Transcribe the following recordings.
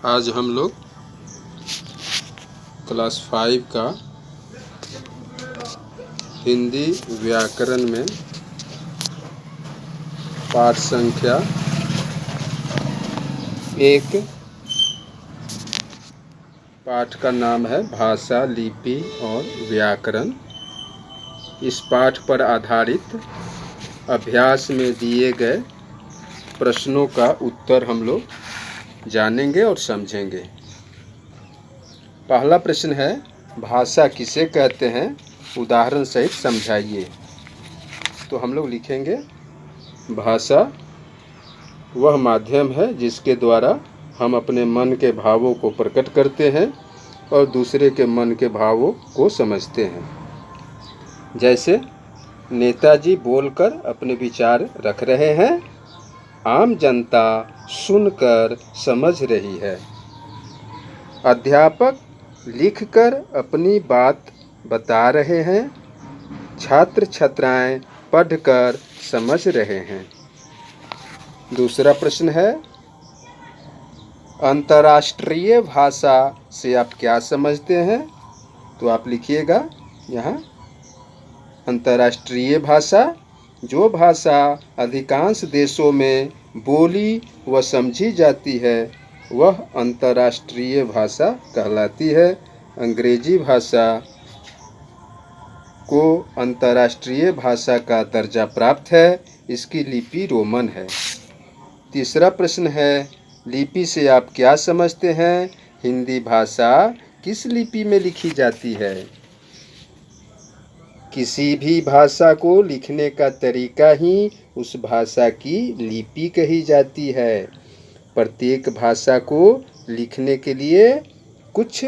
आज हम लोग क्लास 5 का हिंदी व्याकरण में पाठ संख्या 1 पाठ का नाम है भाषा, लिपि और व्याकरण। इस पाठ पर आधारित अभ्यास में दिए गए प्रश्नों का उत्तर हम लोग जानेंगे और समझेंगे। पहला प्रश्न है, भाषा किसे कहते हैं, उदाहरण सहित समझाइए। तो हम लोग लिखेंगे, भाषा वह माध्यम है जिसके द्वारा हम अपने मन के भावों को प्रकट करते हैं और दूसरे के मन के भावों को समझते हैं। जैसे नेताजी बोलकर अपने विचार रख रहे हैं, आम जनता सुनकर समझ रही है। अध्यापक लिखकर अपनी बात बता रहे हैं, छात्र छात्राएं पढ़कर समझ रहे हैं। दूसरा प्रश्न है, अंतर्राष्ट्रीय भाषा से आप क्या समझते हैं। तो आप लिखिएगा यहाँ, अंतर्राष्ट्रीय भाषा जो भाषा अधिकांश देशों में बोली व समझी जाती है वह अंतर्राष्ट्रीय भाषा कहलाती है। अंग्रेजी भाषा को अंतर्राष्ट्रीय भाषा का दर्जा प्राप्त है। इसकी लिपि रोमन है। तीसरा प्रश्न है, लिपि से आप क्या समझते हैं। हिंदी भाषा किस लिपि में लिखी जाती है। किसी भी भाषा को लिखने का तरीका ही उस भाषा की लिपि कही जाती है। प्रत्येक भाषा को लिखने के लिए कुछ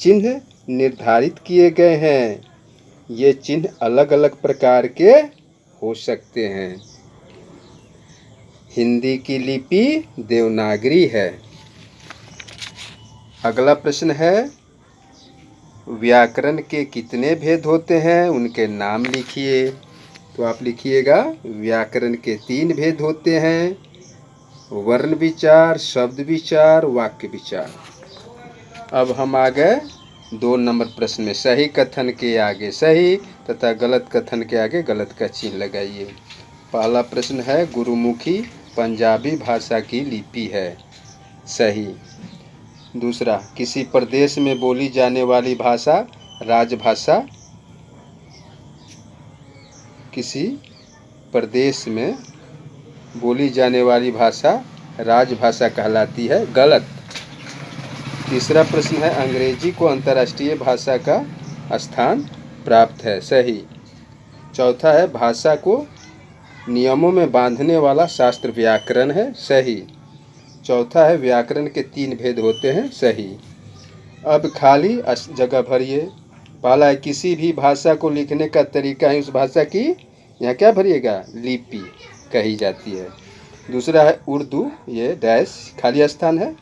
चिन्ह निर्धारित किए गए हैं। ये चिन्ह अलग अलग प्रकार के हो सकते हैं। हिंदी की लिपि देवनागरी है। अगला प्रश्न है, व्याकरण के कितने भेद होते हैं, उनके नाम लिखिए। तो आप लिखिएगा, व्याकरण के 3 भेद होते हैं, वर्ण विचार, शब्द विचार, वाक्य विचार। अब हम आ गए 2 नंबर प्रश्न में। सही कथन के आगे सही तथा गलत कथन के आगे गलत का चिन्ह लगाइए। पहला प्रश्न है, गुरुमुखी पंजाबी भाषा की लिपि है। सही। दूसरा, किसी प्रदेश में बोली जाने वाली भाषा राजभाषा, किसी प्रदेश में बोली जाने वाली भाषा राजभाषा कहलाती है। गलत। तीसरा प्रश्न है, अंग्रेजी को अंतर्राष्ट्रीय भाषा का स्थान प्राप्त है। सही। चौथा है, भाषा को नियमों में बांधने वाला शास्त्र व्याकरण है। सही। चौथा है, व्याकरण के 3 भेद होते हैं। सही। अब खाली जगह भरिए। पहला है, किसी भी भाषा को लिखने का तरीका है उस भाषा की, यहाँ क्या भरिएगा, लिपि कही जाती है। दूसरा है उर्दू, ये डैश खाली स्थान है,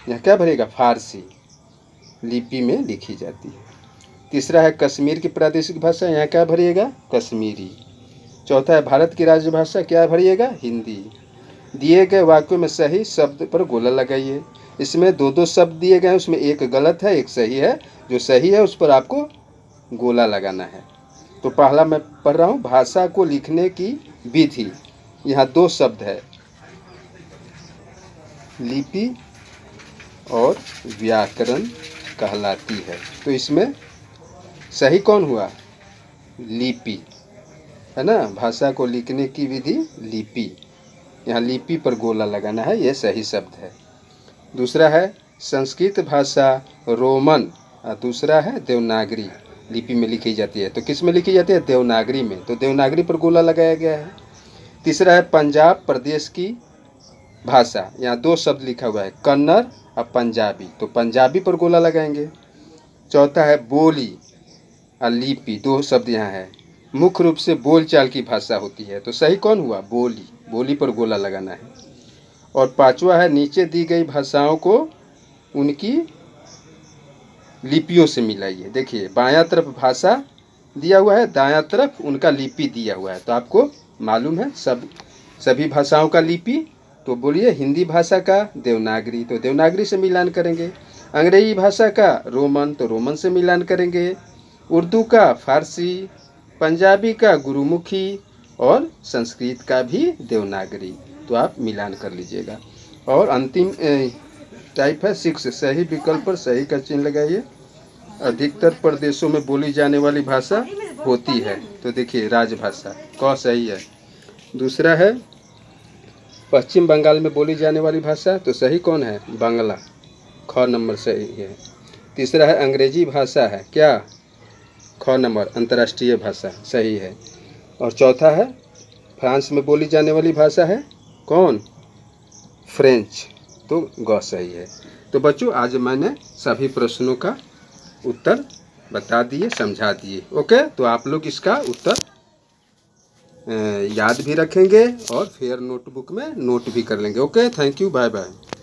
यहाँ क्या भरिएगा, फारसी लिपि में लिखी जाती है। तीसरा है कश्मीर की प्रादेशिक भाषा, यहाँ क्या भरिएगा, कश्मीरी। चौथा है भारत की राजभाषा, क्या भरिएगा, हिंदी। दिए गए वाक्यों में सही शब्द पर गोला लगाइए। इसमें 2-2 शब्द दिए गए हैं, उसमें एक गलत है एक सही है। जो सही है उस पर आपको गोला लगाना है। तो पहला मैं पढ़ रहा हूँ, भाषा को लिखने की विधि। यहाँ 2 शब्द है, लिपि और व्याकरण कहलाती है। तो इसमें सही कौन हुआ, लिपि है ना। भाषा को लिखने की विधि लिपि, यहाँ लिपि पर गोला लगाना है, यह सही शब्द है। दूसरा है संस्कृत भाषा रोमन, दूसरा है देवनागरी लिपि में लिखी जाती है। तो किस में लिखी जाती है, देवनागरी में। तो देवनागरी पर गोला लगाया गया है। तीसरा है पंजाब प्रदेश की भाषा, यहाँ 2 शब्द लिखा हुआ है, कन्नड़ और पंजाबी। तो पंजाबी पर गोला लगाएंगे। चौथा है बोली और लिपि, 2 शब्द यहाँ है, मुख्य रूप से बोलचाल की भाषा होती है। तो सही कौन हुआ, बोली, बोली पर गोला लगाना है। और पांचवा है, नीचे दी गई भाषाओं को उनकी लिपियों से मिलाइए। देखिए बायां तरफ भाषा दिया हुआ है, दायां तरफ उनका लिपि दिया हुआ है। तो आपको मालूम है सभी भाषाओं का लिपि। तो बोलिए हिंदी भाषा का देवनागरी, तो देवनागरी से मिलान करेंगे। अंग्रेजी भाषा का रोमन, तो रोमन से मिलान करेंगे। उर्दू का फारसी, पंजाबी का गुरुमुखी और संस्कृत का भी देवनागरी। तो आप मिलान कर लीजिएगा। और अंतिम टाइप है 6, सही विकल्प पर सही का चिन्ह लगाइए। अधिकतर प्रदेशों में बोली जाने वाली भाषा होती है, तो देखिए राजभाषा, क सही है। दूसरा है पश्चिम बंगाल में बोली जाने वाली भाषा, तो सही कौन है? बांग्ला, ख नंबर सही है। तीसरा है अंग्रेजी भाषा है क्या? ख नंबर अंतर्राष्ट्रीय भाषा सही है। और चौथा है फ्रांस में बोली जाने वाली भाषा है कौन? फ्रेंच, तो ग सही है। तो बच्चों आज मैंने सभी प्रश्नों का उत्तर बता दिए, समझा दिए। ओके, तो आप लोग इसका उत्तर याद भी रखेंगे और फिर नोटबुक में नोट भी कर लेंगे। Okay, thank you, bye bye.